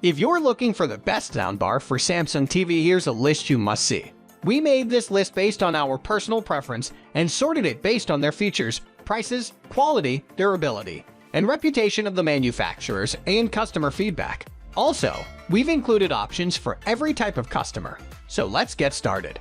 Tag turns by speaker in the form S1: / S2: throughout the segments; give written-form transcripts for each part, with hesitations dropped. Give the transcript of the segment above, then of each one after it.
S1: If you're looking for the best soundbar for Samsung TV, here's a list you must see. We made this list based on our personal preference and sorted it based on their features, prices, quality, durability, and reputation of the manufacturers and customer feedback. Also, we've included options for every type of customer. So let's get started.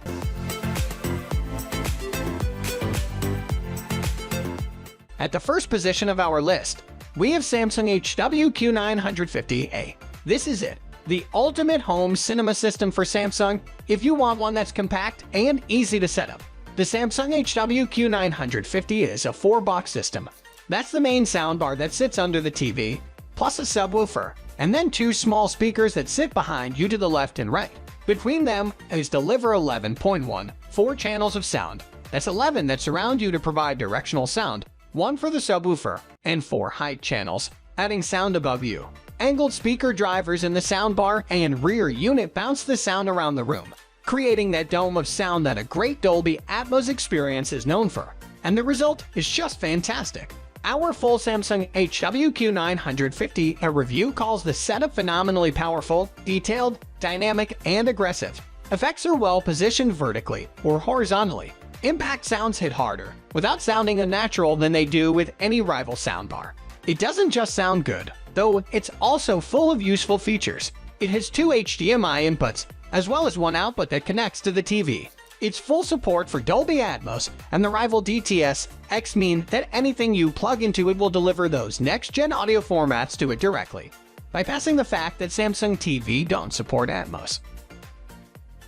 S1: At the first position of our list, we have Samsung HWQ950A. This is it, the ultimate home cinema system for Samsung if you want one that's compact and easy to set up. The Samsung HWQ950 is a 4-box system. That's the main soundbar that sits under the TV, plus a subwoofer, and then 2 small speakers that sit behind you to the left and right. Between them is deliver 11.1, 4 channels of sound. That's 11 that surround you to provide directional sound, 1 for the subwoofer, and 4 height channels, adding sound above you. Angled speaker drivers in the soundbar and rear unit bounce the sound around the room, creating that dome of sound that a great Dolby Atmos experience is known for. And the result is just fantastic. Our full Samsung HWQ950 review calls the setup phenomenally powerful, detailed, dynamic, and aggressive. Effects are well positioned vertically or horizontally. Impact sounds hit harder, without sounding unnatural than they do with any rival soundbar. It doesn't just sound good, though it's also full of useful features. It has 2 HDMI inputs, as well as 1 output that connects to the TV. Its full support for Dolby Atmos and the rival DTS-X mean that anything you plug into it will deliver those next-gen audio formats to it directly, bypassing the fact that Samsung TV don't support Atmos.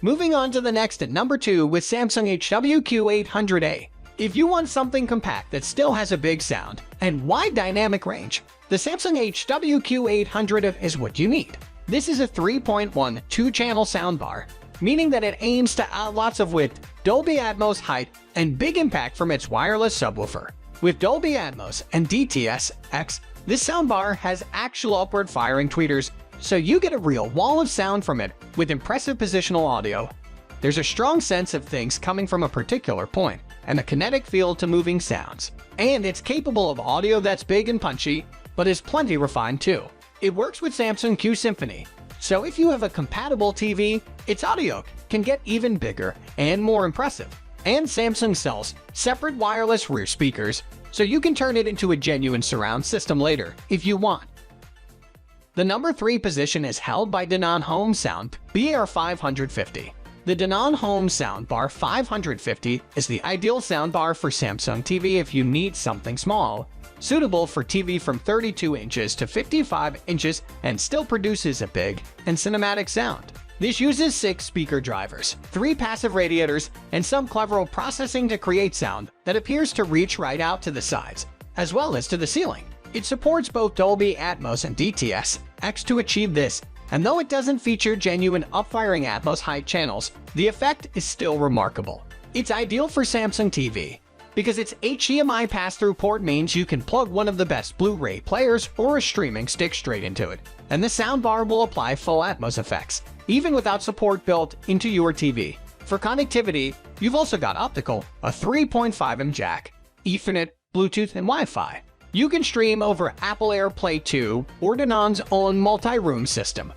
S1: Moving on to the next at number 2 with Samsung HWQ800A. If you want something compact that still has a big sound and wide dynamic range, the Samsung HWQ800 is what you need. This is a 3.1 2-channel soundbar, meaning that it aims to add lots of width, Dolby Atmos height, and big impact from its wireless subwoofer. With Dolby Atmos and DTS-X, this soundbar has actual upward firing tweeters, so you get a real wall of sound from it with impressive positional audio. There's a strong sense of things coming from a particular point, and a kinetic feel to moving sounds. And it's capable of audio that's big and punchy, but is plenty refined too. It works with Samsung Q Symphony, so if you have a compatible TV, its audio can get even bigger and more impressive. And Samsung sells separate wireless rear speakers, so you can turn it into a genuine surround system later if you want. The number 3 position is held by DENON Home Sound BR550. The DENON Home Soundbar 550 is the ideal soundbar for Samsung TV if you need something small, suitable for TV from 32 inches to 55 inches and still produces a big and cinematic sound. This uses 6 speaker drivers, 3 passive radiators, and some clever processing to create sound that appears to reach right out to the sides, as well as to the ceiling. It supports both Dolby Atmos and DTS-X to achieve this, and though it doesn't feature genuine upfiring Atmos height channels, the effect is still remarkable. It's ideal for Samsung TV, because its HDMI pass-through port means you can plug one of the best Blu-ray players or a streaming stick straight into it, and the soundbar will apply full Atmos effects, even without support built into your TV. For connectivity, you've also got optical, a 3.5mm jack, Ethernet, Bluetooth, and Wi-Fi. You can stream over Apple AirPlay 2 or DENON's own multi-room system.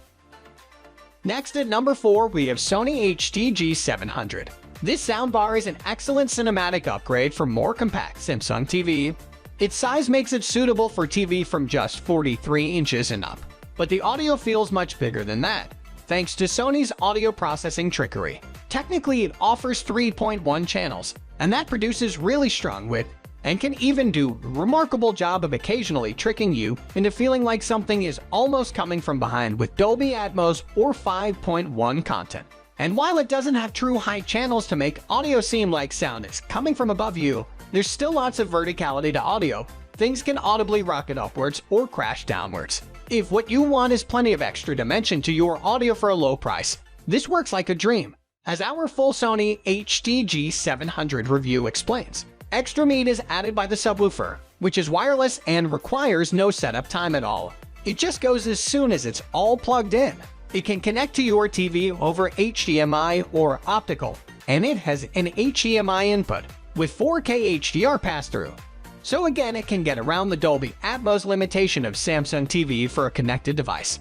S1: Next at number 4 we have SONY HDG700. This soundbar is an excellent cinematic upgrade for more compact Samsung TV. Its size makes it suitable for TV from just 43 inches and up, but the audio feels much bigger than that, thanks to Sony's audio processing trickery. Technically it offers 3.1 channels, and that produces really strong width, and can even do a remarkable job of occasionally tricking you into feeling like something is almost coming from behind with Dolby Atmos or 5.1 content. And while it doesn't have true height channels to make audio seem like sound is coming from above you, there's still lots of verticality to audio. Things can audibly rocket upwards or crash downwards. If what you want is plenty of extra dimension to your audio for a low price, this works like a dream, as our full Sony HDG700 review explains. Extra meat is added by the subwoofer, which is wireless and requires no setup time at all. It just goes as soon as it's all plugged in. It can connect to your TV over HDMI or optical, and it has an HDMI input with 4K HDR pass-through. So again, it can get around the Dolby Atmos limitation of Samsung TV for a connected device.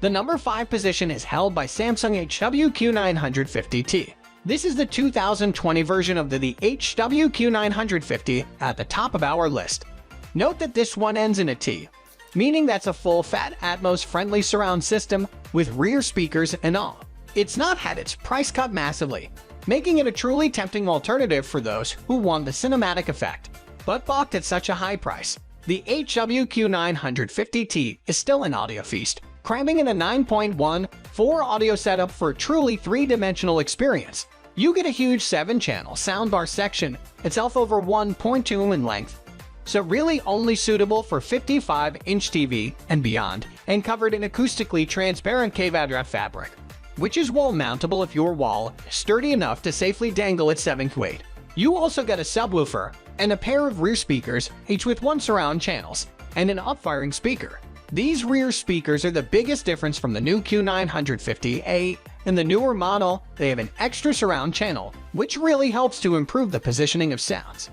S1: The number 5 position is held by Samsung HWQ950T. This is the 2020 version of the HWQ950 at the top of our list. Note that this one ends in a T, meaning that's a full-fat Atmos-friendly surround system with rear speakers and all. It's not had its price cut massively, making it a truly tempting alternative for those who want the cinematic effect, but balked at such a high price. The HWQ950T is still an audio feast, cramming in a 9.14 audio setup for a truly three-dimensional experience. You get a huge 7-channel soundbar section, itself over 1.2 in length, so really only suitable for 55-inch TV and beyond, and covered in acoustically transparent Kvadrat fabric, which is wall-mountable if your wall is sturdy enough to safely dangle its 7th weight. You also get a subwoofer and a pair of rear speakers, each with 1 surround channels, and an up-firing speaker. These rear speakers are the biggest difference from the new Q950A. In the newer model, they have an extra surround channel, which really helps to improve the positioning of sounds.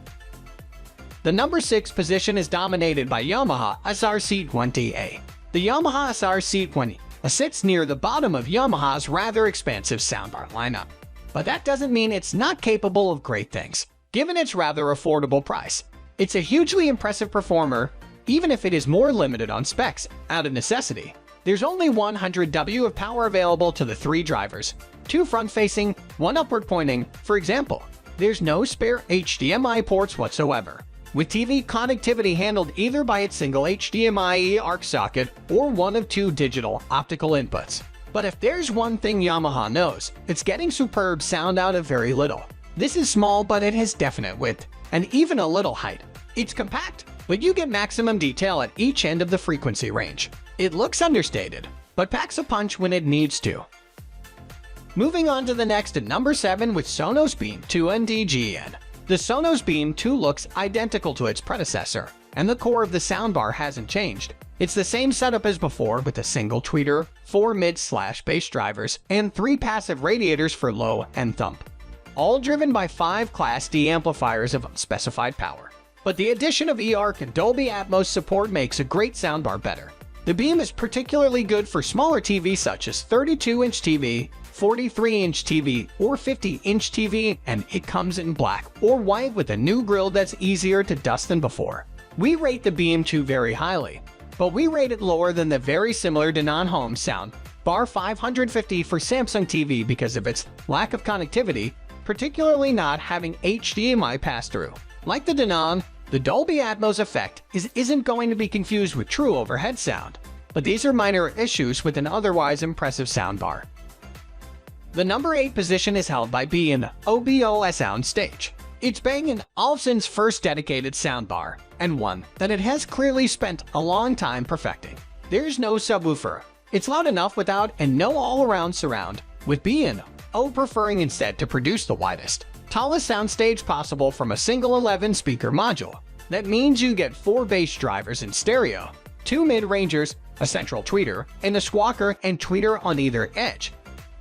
S1: The number 6 position is dominated by Yamaha SRC20A. The Yamaha SRC20 sits near the bottom of Yamaha's rather expansive soundbar lineup. But that doesn't mean it's not capable of great things, given its rather affordable price. It's a hugely impressive performer, even if it is more limited on specs, out of necessity. There's only 100 W of power available to the 3 drivers, 2 front-facing, 1 upward-pointing. For example, there's no spare HDMI ports whatsoever, with TV connectivity handled either by its single HDMI ARC socket or one of 2 digital optical inputs. But if there's one thing Yamaha knows, it's getting superb sound out of very little. This is small, but it has definite width, and even a little height. It's compact, but you get maximum detail at each end of the frequency range. It looks understated, but packs a punch when it needs to. Moving on to the next at number 7 with Sonos Beam 2 and DGN. The Sonos Beam 2 looks identical to its predecessor, and the core of the soundbar hasn't changed. It's the same setup as before with a single tweeter, 4 mid/bass drivers, and 3 passive radiators for low and thump, all driven by 5 Class D amplifiers of unspecified power. But the addition of eARC and Dolby Atmos support makes a great soundbar better. The Beam is particularly good for smaller TVs such as 32-inch TV, 43-inch TV, or 50-inch TV, and it comes in black or white with a new grille that's easier to dust than before. We rate the Beam 2 very highly, but we rate it lower than the very similar DENON Home Soundbar 550 for Samsung TV because of its lack of connectivity, particularly not having HDMI pass-through. Like the DENON, the Dolby Atmos effect isn't going to be confused with true overhead sound, but these are minor issues with an otherwise impressive soundbar. The number 8 position is held by BEOSOUND Stage. It's Bang & Olufsen's first dedicated soundbar, and one that it has clearly spent a long time perfecting. There's no subwoofer. It's loud enough without and no all-around surround, with B&O preferring instead to produce the widest, tallest soundstage possible from a single 11-speaker module. That means you get 4 bass drivers in stereo, 2 mid-rangers, a central tweeter, and a squawker and tweeter on either edge,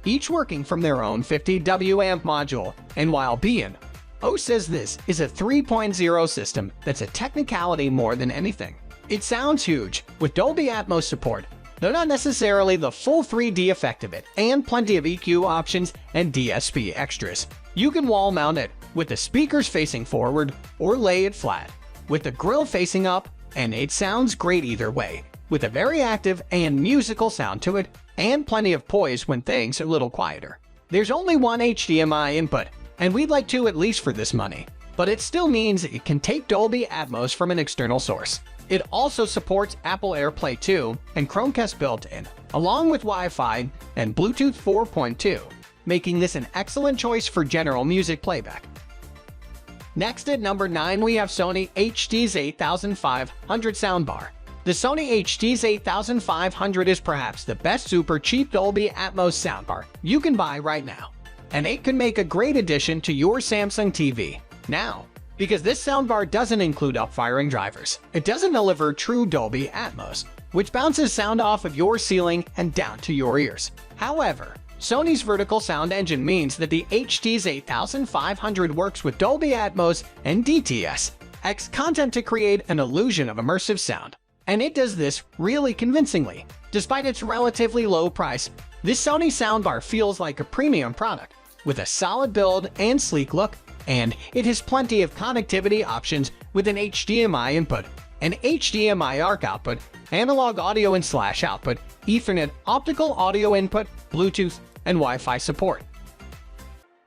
S1: each working from their own 50W amp module. And while B&O says this is a 3.0 system, that's a technicality more than anything. It sounds huge, with Dolby Atmos support, though not necessarily the full 3D effect of it, and plenty of EQ options and DSP extras. You can wall mount it, with the speakers facing forward, or lay it flat, with the grille facing up, and it sounds great either way, with a very active and musical sound to it, and plenty of poise when things are a little quieter. There's only 1 HDMI input, and we'd like 2 at least for this money, but it still means it can take Dolby Atmos from an external source. It also supports Apple AirPlay 2 and Chromecast built-in, along with Wi-Fi and Bluetooth 4.2, making this an excellent choice for general music playback. Next at number 9 we have Sony HD's 8500 soundbar. The Sony HD's 8500 is perhaps the best super cheap Dolby Atmos soundbar you can buy right now, and it can make a great addition to your Samsung TV. Now, because this soundbar doesn't include up-firing drivers, it doesn't deliver true Dolby Atmos, which bounces sound off of your ceiling and down to your ears. However, Sony's vertical sound engine means that the HD's 8500 works with Dolby Atmos and DTS-X content to create an illusion of immersive sound. and it does this really convincingly. Despite its relatively low price, this Sony soundbar feels like a premium product, with a solid build and sleek look, and it has plenty of connectivity options with an HDMI input, an HDMI ARC output, analog audio in/output, Ethernet optical audio input, Bluetooth, and Wi-Fi support.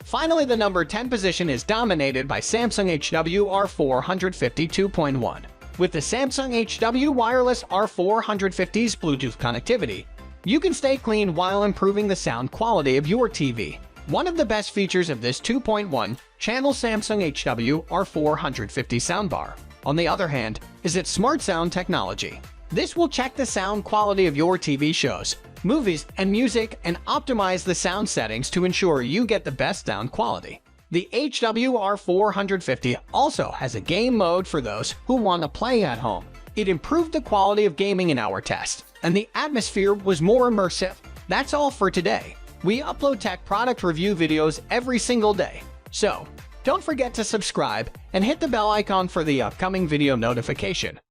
S1: Finally, the number 10 position is dominated by Samsung HW-R450 2.1. With the Samsung HW Wireless R450's Bluetooth connectivity, you can stay clean while improving the sound quality of your TV. One of the best features of this 2.1-channel Samsung HW R450 soundbar, on the other hand, is its smart sound technology. This will check the sound quality of your TV shows, movies, and music and optimize the sound settings to ensure you get the best sound quality. The HW-R450 also has a game mode for those who want to play at home. It improved the quality of gaming in our test, and the atmosphere was more immersive. That's all for today. We upload tech product review videos every single day, so don't forget to subscribe and hit the bell icon for the upcoming video notification.